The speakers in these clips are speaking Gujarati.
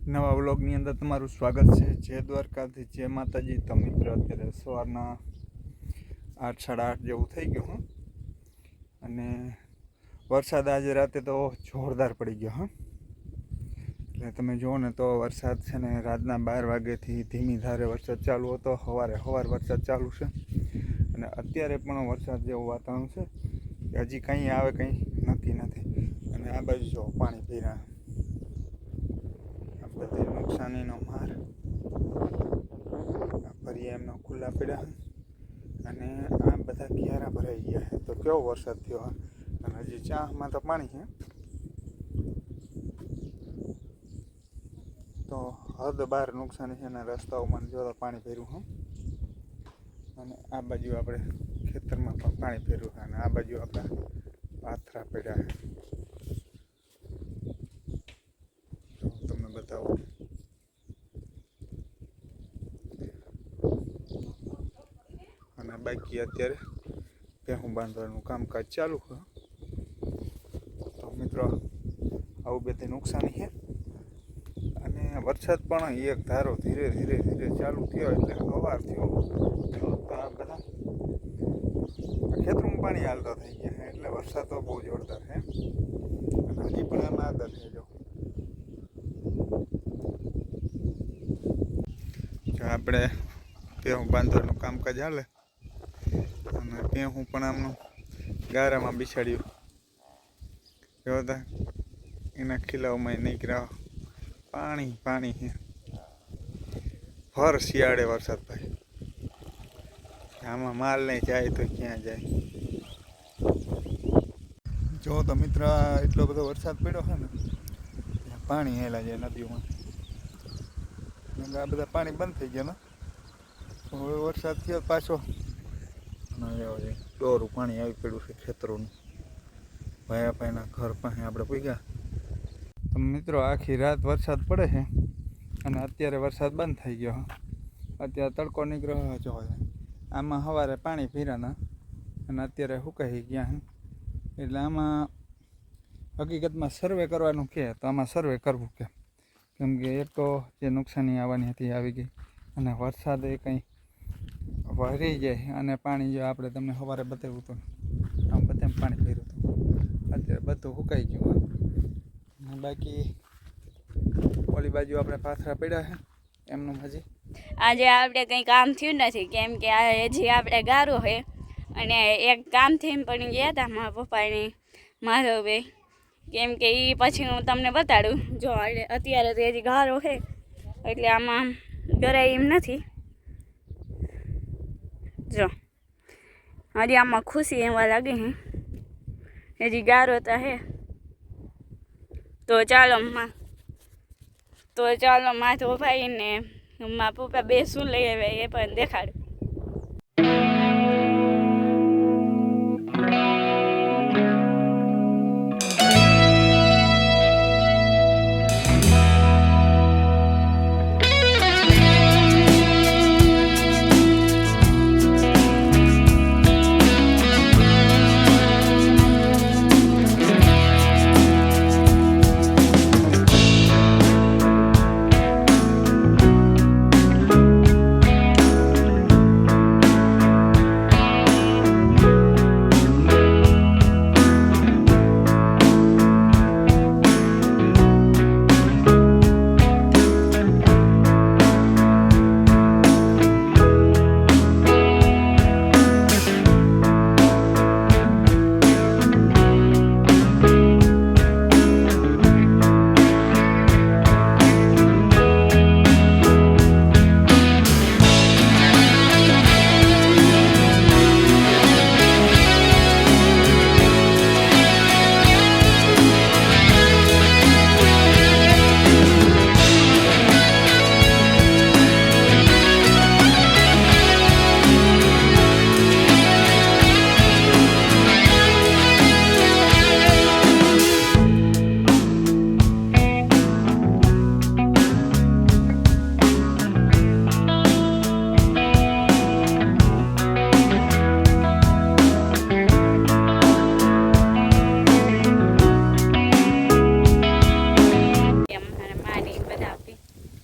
નવા વ્લોગની અંદર તમારું સ્વાગત છે। જય દ્વારકાથી જય માતાજી। તો મિત્ર અત્યારે સવારના 8 સાડા 8 જેવું થઈ ગયું અને વરસાદ આજે રાતે તો જોરદાર પડી ગયો એટલે તમે જુઓ ને તો વરસાદ છે ને રાતના 12 વાગ્યાથી ધીમી ધારે વરસાદ ચાલુ હતો। સવાર વરસાદ ચાલુ છે અને અત્યારે પણ વરસાદ જેવું વાતાવરણ છે કે હજી કંઈ આવે કંઈ નક્કી નથી। અને આ બાજુ જો પાણી પીરા બધી નુકસાનીનો માર ફરી એમનો ખુલ્લા પડ્યા અને આ બધા ક્યારા ભરાઈ ગયા છે। તો કેવો વરસાદ થયો અને હજી ચામાં તો પાણી છે તો હદ બહાર નુકસાની છે અને રસ્તાઓમાં જોતા પાણી ભર્યું અને આ બાજુ આપણે ખેતરમાં પણ પાણી ભર્યું અને આ બાજુ આપણા પાથરા પડ્યા છે। તમને બતાવું અને બાકી અત્યારે ભેહું બાંધવાનું કામકાજ ચાલુ છે। તો મિત્રો આવું બધી નુકસાની છે અને વરસાદ પણ એક ધારો ધીરે ધીરે ચાલુ થયો એટલે સવાર થયો તો આ બધા ખેતરમાં પાણી હાલતા થઈ ગયા એટલે વરસાદ તો બહુ જોરદાર છે અને હજી પણ એમાં આદર છે। જો આપણે ભેહું બાંધવાનું કામકાજ હાલે અને ભેહું પણ આમનું ગારામાં બિછાડ્યું જોતા એના ખીલાઓમાં નીકળ્યા પાણી છે ભર શિયાળે વરસાદ ભાઈ આમાં માલ નહીં જાય તો ક્યાં જાય। જો તો મિત્ર એટલો બધો વરસાદ પડ્યો છે ને પાણી હેલા જાય નદીઓમાં આ બધા પાણી બંધ થઈ ગયા ને હવે વરસાદ થયો પાછો ડોરું પાણી આવી પડ્યું છે ખેતરોનું ભાઈના ઘર પાસે આપણે પૂગ્યા। તો મિત્રો આખી રાત વરસાદ પડે છે અને અત્યારે વરસાદ બંધ થઈ ગયો અત્યારે તડકો નીકળ્યો જો આમાં સવારે પાણી પીરાના અને અત્યારે સુકાઈ ગયા એટલે આમાં હકીકતમાં સર્વે કરવાનું કહે તો આમાં સર્વે કરવું કેમ કે એક તો જે નુકસાની આવવાની હતી આવી ગઈ અને વરસાદ એ કંઈ ભરી જાય અને પાણી જો આપણે તમને સવારે બતાવ્યું હતું આમ બધામાં પાણી ભર્યું હતું અત્યારે બધું સુકાઈ ગયું અને બાકી ઓલી બાજુ આપણે પાથરા પડ્યા છે એમનું હજી આજે આપણે કંઈ કામ થયું નથી કેમ કે આ હજી આપણે ગારો છે અને એક કામથી પણ ગયા હતા મારા પપ્પાની માધવભાઈ કેમ કે એ પછી હું તમને બતાડું જો અત્યારે તો હજી ગારો છે એટલે આમાં ગરાય એમ નથી। જો હજી આમાં ખુશી એવા લાગે છે હજી ગારો તો હે તો ચાલો માથો ભાઈ ને મારા પપ્પા બે શું લઈ આવે એ પણ દેખાડું।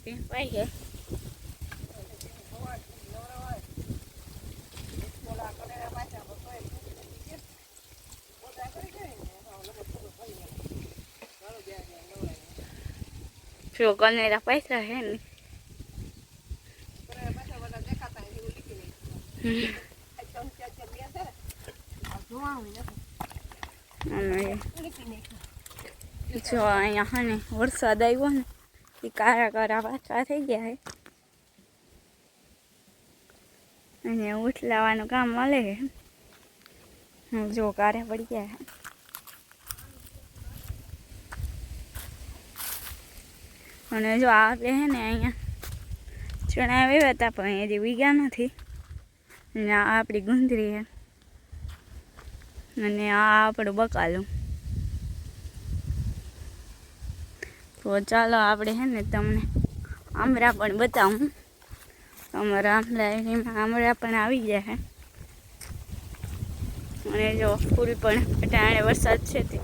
હતી ભાઈ છે જો કનેરા પૈસા હે ને જો અહીંયા હા ને વરસાદ આવ્યો ને એ કારા કારા પાછા થઈ ગયા છે અને ઉઠલાવાનું કામ મળે છે જો કારા પડી ગયા છે અને જો આપણે છે ને અહીંયા ચણા આવ્યા હતા પણ હજી વીઘા નથી અને આ આપણી ગુંદરી છે અને આ આપણું બકાલું તો ચાલો આપણે છે ને તમને આમળા પણ બતાવું અમારા આમળા પણ આવી ગયા છે અને જો ફૂલ પણ અટાણે વરસાદ છે તે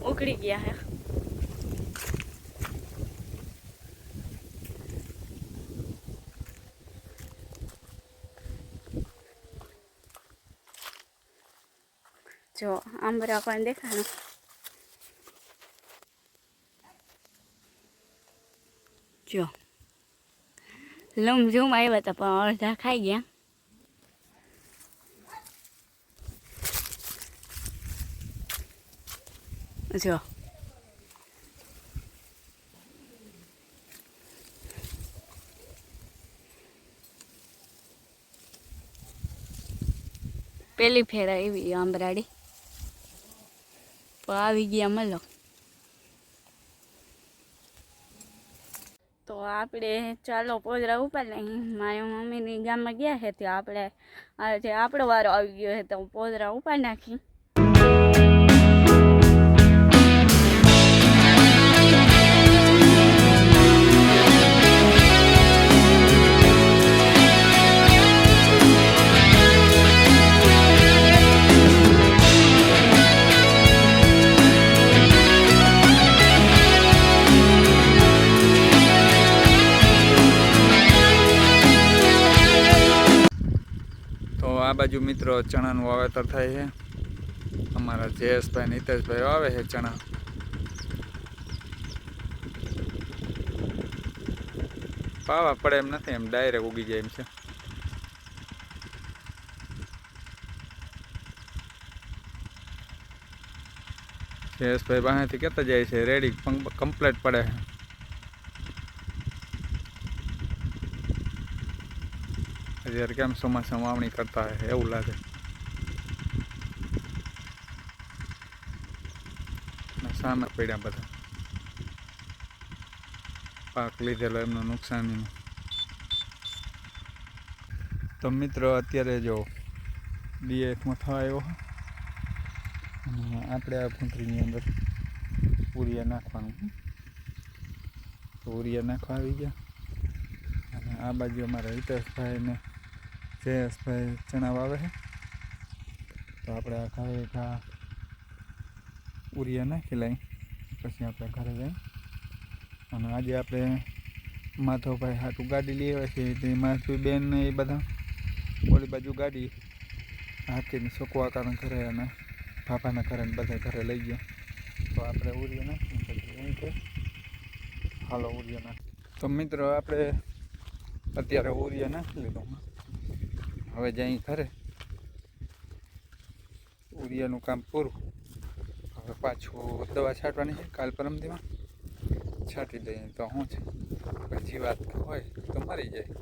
ઉકળી ગયા છે જો આંબરા પણ દેખાડો જો લમ ઝૂમ આવ્યા હતા પણ અડધા ખાઈ ગયા જો પેલી ફેરા એવી આંબરાડી આવી ગયા મળો તો આપણે ચાલો પોદરા ઉપાડ લઈએ મારી મમ્મીની ગામમાં ગયા છે ત્યાં આપણે આજે આપણો વારો આવી ગયો છે તો પોદરા ઉપાડ નાખી આ બાજુ મિત્રો ચણાનું વાવેતર થાય છે અમારા જયેશભાઈ નીતેશભાઈ વાવે છે ચણા પાવા પડે એમ નથી એમ ડાયરેક્ટ ઉગી જાય એમ છે જયેશભાઈ પાસેથી કહેતા જાય છે રેડી કમ્પ્લીટ પડે છે અત્યારે કેમ ચોમાસા વાવણી કરતા હોય એવું લાગે સામે પડ્યા બધા પાક લીધેલો એમનું નુકસાનીનું તો મિત્રો અત્યારે જો ડીએફમાં થવા આવ્યો આપણે આ ફૂંટરીની અંદર ઉરિયા નાખવાનું તો ઉરિયા નાખવા આવી ગયા અને આ બાજુ અમારા હિતેશભાઈ ને જયેશભાઈ ચણા વાવે છે તો આપણે આ ઘા ઉરિયા નાખી લઈ પછી આપણે ઘરે જઈ અને આજે આપણે માધવભાઈ હાટું ગાડી લઈ આવ્યા છીએ તે માધવી બેન ને એ બધા ઓલી બાજુ ગાડી હાથીને સકવા કારણ ઘરે અને પાપાના ઘરે ને બધા ઘરે લઈ ગયા તો આપણે ઉરિયા નાખીએ પછી એમ કે હાલો ઉરિયા નાખી તો મિત્રો આપણે અત્યારે ઉરિયા નાખી લીધો હવે જઈ ઘરે ઉરિયાનું કામ પૂરું હવે પાછું દવા છાંટવાની છે કાલ પરમદીમાં છાંટી દઈએ તો શું છે પછી વાત હોય તો મરી જાય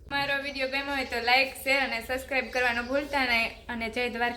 મારો વિડીયો ગમ્યો હોય તો લાઈક શેર અને સબસ્ક્રાઈબ કરવાનું ભૂલતા નહીં અને જય દ્વારકા